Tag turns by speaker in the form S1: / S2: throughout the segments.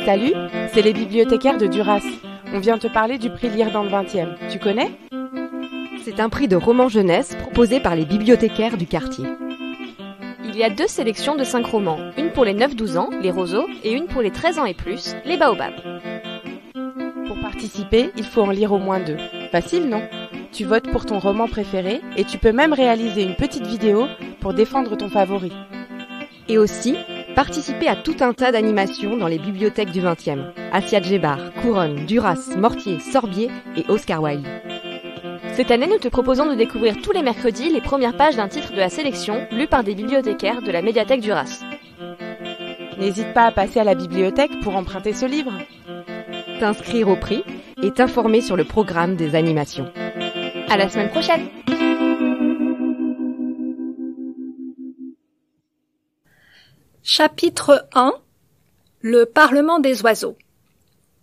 S1: Salut, c'est les bibliothécaires de Duras. On vient te parler du prix Lire dans le 20e. Tu connais ?
S2: C'est un prix de roman jeunesse proposé par les bibliothécaires du quartier.
S3: Il y a 2 sélections de 5 romans, une pour les 9-12 ans, les roseaux, et une pour les 13 ans et plus, les baobabs.
S1: Pour participer, il faut en lire au moins 2. Facile, non ? Tu votes pour ton roman préféré et tu peux même réaliser une petite vidéo pour défendre ton favori.
S2: Et aussi, participer à tout un tas d'animations dans les bibliothèques du 20e. Assia Djebar, Couronne, Duras, Mortier, Sorbier et Oscar Wilde.
S3: Cette année, nous te proposons de découvrir tous les mercredis les premières pages d'un titre de la sélection lu par des bibliothécaires de la médiathèque Duras.
S1: N'hésite pas à passer à la bibliothèque pour emprunter ce livre.
S2: T'inscrire au prix et t'informer sur le programme des animations.
S3: À la semaine prochaine!
S4: Chapitre 1 – Le Parlement des oiseaux,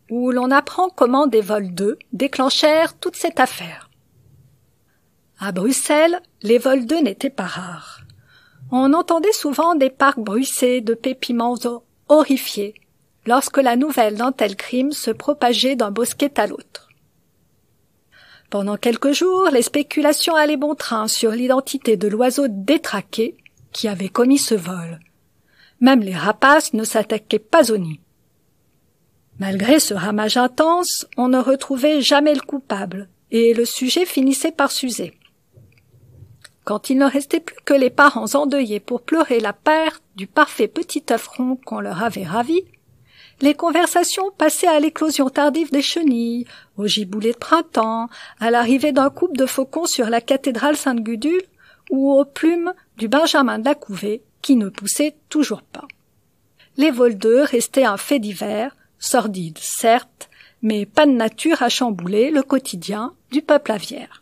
S4: où l'on apprend comment des vols d'œufs déclenchèrent toute cette affaire. À Bruxelles, les vols d'œufs n'étaient pas rares. On entendait souvent des parcs bruissés de pépiments horrifiés lorsque la nouvelle d'un tel crime se propageait d'un bosquet à l'autre. Pendant quelques jours, les spéculations allaient bon train sur l'identité de l'oiseau détraqué qui avait commis ce vol. Même les rapaces ne s'attaquaient pas au nid. Malgré ce ramage intense, on ne retrouvait jamais le coupable, et le sujet finissait par s'user. Quand il ne restait plus que les parents endeuillés pour pleurer la perte du parfait petit œuf rond qu'on leur avait ravi, les conversations passaient à l'éclosion tardive des chenilles, au giboulée de printemps, à l'arrivée d'un couple de faucons sur la cathédrale Sainte-Gudule ou aux plumes du Benjamin de la Couvée qui ne poussait toujours pas. Les vols d'œufs restaient un fait divers, sordide certes, mais pas de nature à chambouler le quotidien du peuple aviaire.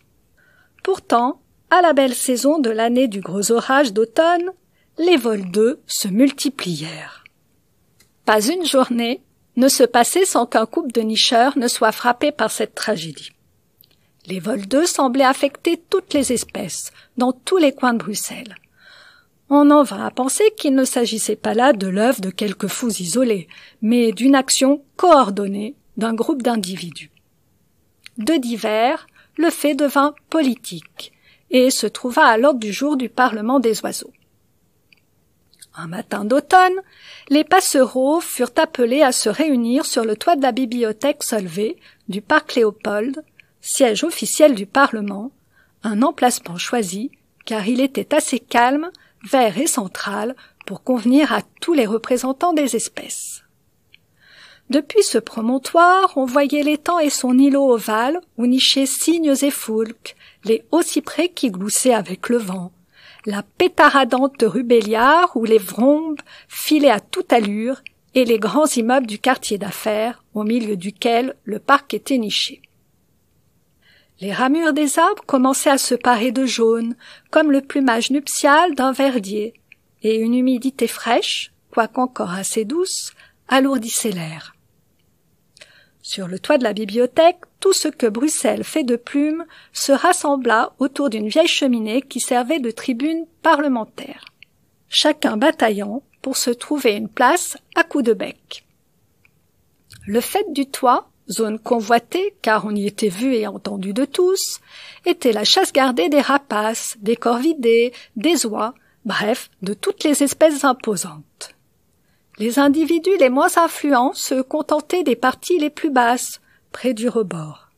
S4: Pourtant, à la belle saison de l'année du gros orage d'automne, les vols d'œufs se multiplièrent. Pas une journée ne se passait sans qu'un couple de nicheurs ne soit frappé par cette tragédie. Les vols d'œufs semblaient affecter toutes les espèces, dans tous les coins de Bruxelles. On en vint à penser qu'il ne s'agissait pas là de l'œuvre de quelques fous isolés, mais d'une action coordonnée d'un groupe d'individus. De divers, le fait devint politique et se trouva à l'ordre du jour du Parlement des oiseaux. Un matin d'automne, les passereaux furent appelés à se réunir sur le toit de la bibliothèque Solvay du parc Léopold, siège officiel du Parlement, un emplacement choisi car il était assez calme, vert et central pour convenir à tous les représentants des espèces. Depuis ce promontoire, on voyait l'étang et son îlot ovale où nichaient cygnes et foulques, les hauts cyprès qui gloussaient avec le vent, la pétaradante rubéliard où les vrombes filaient à toute allure et les grands immeubles du quartier d'affaires au milieu duquel le parc était niché. Les ramures des arbres commençaient à se parer de jaune, comme le plumage nuptial d'un verdier, et une humidité fraîche, quoiqu'encore assez douce, alourdissait l'air. Sur le toit de la bibliothèque, tout ce que Bruxelles fait de plumes se rassembla autour d'une vieille cheminée qui servait de tribune parlementaire, chacun bataillant pour se trouver une place à coups de bec. Le faîte du toit, zone convoitée car on y était vu et entendu de tous, était la chasse gardée des rapaces, des corvidés, des oies, bref, de toutes les espèces imposantes. Les individus les moins influents se contentaient des parties les plus basses, près du rebord.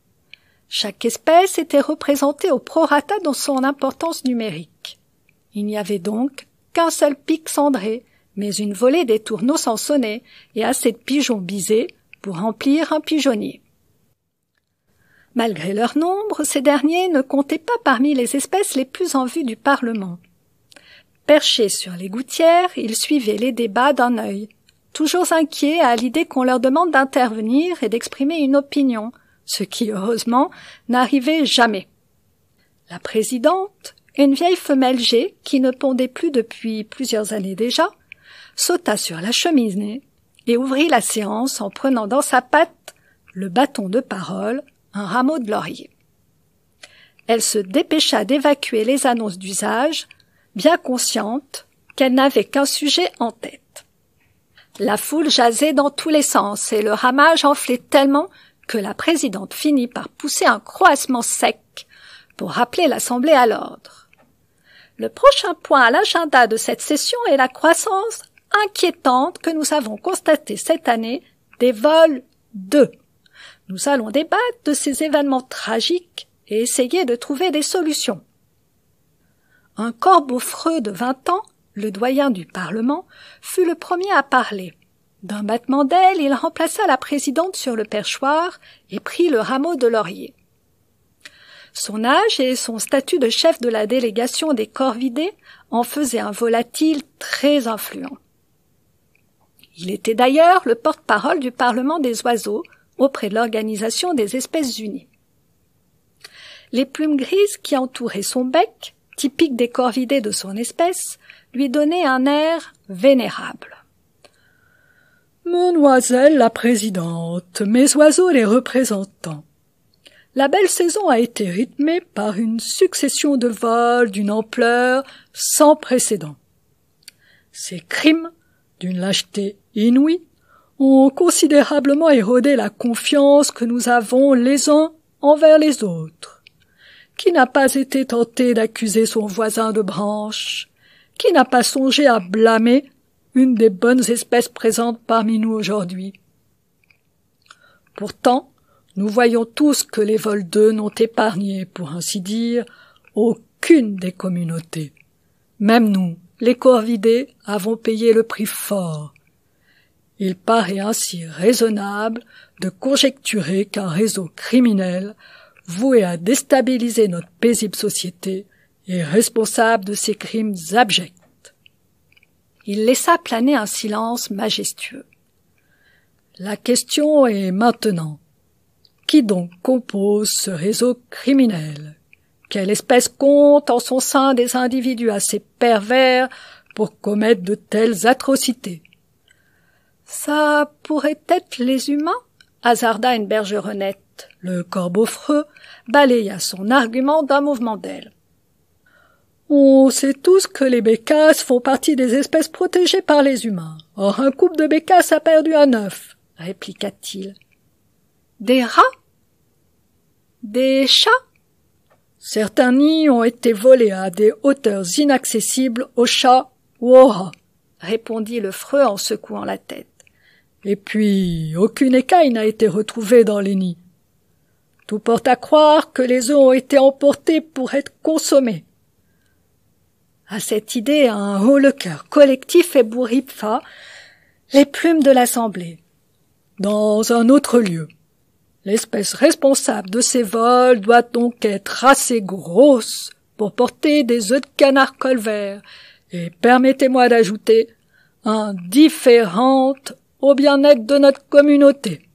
S4: Chaque espèce était représentée au prorata dans son importance numérique. Il n'y avait donc qu'un seul pic cendré, mais une volée des tourneaux sans sonner et assez de pigeons bisés pour remplir un pigeonnier. Malgré leur nombre, ces derniers ne comptaient pas parmi les espèces les plus en vue du Parlement. Perchés sur les gouttières, ils suivaient les débats d'un œil, toujours inquiets à l'idée qu'on leur demande d'intervenir et d'exprimer une opinion, ce qui, heureusement, n'arrivait jamais. La présidente, une vieille femelle G qui ne pondait plus depuis plusieurs années déjà, sauta sur la cheminée et ouvrit la séance en prenant dans sa patte le bâton de parole, un rameau de laurier. Elle se dépêcha d'évacuer les annonces d'usage, bien consciente qu'elle n'avait qu'un sujet en tête. La foule jasait dans tous les sens et le ramage enflait tellement que la présidente finit par pousser un croassement sec pour rappeler l'Assemblée à l'ordre. Le prochain point à l'agenda de cette session est la croissance inquiétante que nous avons constatée cette année des vols 2. Nous allons débattre de ces événements tragiques et essayer de trouver des solutions. Un corbeau-freux de 20 ans, le doyen du Parlement, fut le premier à parler. D'un battement d'ailes, il remplaça la présidente sur le perchoir et prit le rameau de laurier. Son âge et son statut de chef de la délégation des corvidés en faisaient un volatile très influent. Il était d'ailleurs le porte-parole du Parlement des oiseaux auprès de l'Organisation des espèces unies. Les plumes grises qui entouraient son bec, typiques des corvidés de son espèce, lui donnaient un air vénérable. « Mademoiselle la présidente, mes oiseaux les représentants, la belle saison a été rythmée par une succession de vols d'une ampleur sans précédent. Ces crimes, d'une lâcheté inouïe, ont considérablement érodé la confiance que nous avons les uns envers les autres. Qui n'a pas été tenté d'accuser son voisin de branche? Qui n'a pas songé à blâmer une des bonnes espèces présentes parmi nous aujourd'hui? Pourtant, nous voyons tous que les vols d'œufs n'ont épargné, pour ainsi dire, aucune des communautés. Même nous, les corvidés, avons payé le prix fort. Il paraît ainsi raisonnable de conjecturer qu'un réseau criminel, voué à déstabiliser notre paisible société, est responsable de ces crimes abjects. Il laissa planer un silence majestueux. La question est maintenant: qui donc compose ce réseau criminel? Quelle espèce compte en son sein des individus assez pervers pour commettre de telles atrocités? Ça pourrait être les humains, hasarda une bergeronnette. Le corbeau-freux balaya son argument d'un mouvement d'aile. On sait tous que les bécasses font partie des espèces protégées par les humains. Or, un couple de bécasses a perdu un œuf, répliqua-t-il. Des rats? Des chats? Certains nids ont été volés à des hauteurs inaccessibles aux chats ou aux rats, répondit le freux en secouant la tête. Et puis, aucune écaille n'a été retrouvée dans les nids. Tout porte à croire que les œufs ont été emportés pour être consommés. À cette idée, un haut-le-cœur collectif ébouriffa les plumes de l'Assemblée. Dans un autre lieu, l'espèce responsable de ces vols doit donc être assez grosse pour porter des œufs de canard colvert et, permettez-moi d'ajouter, indifférente au bien-être de notre communauté.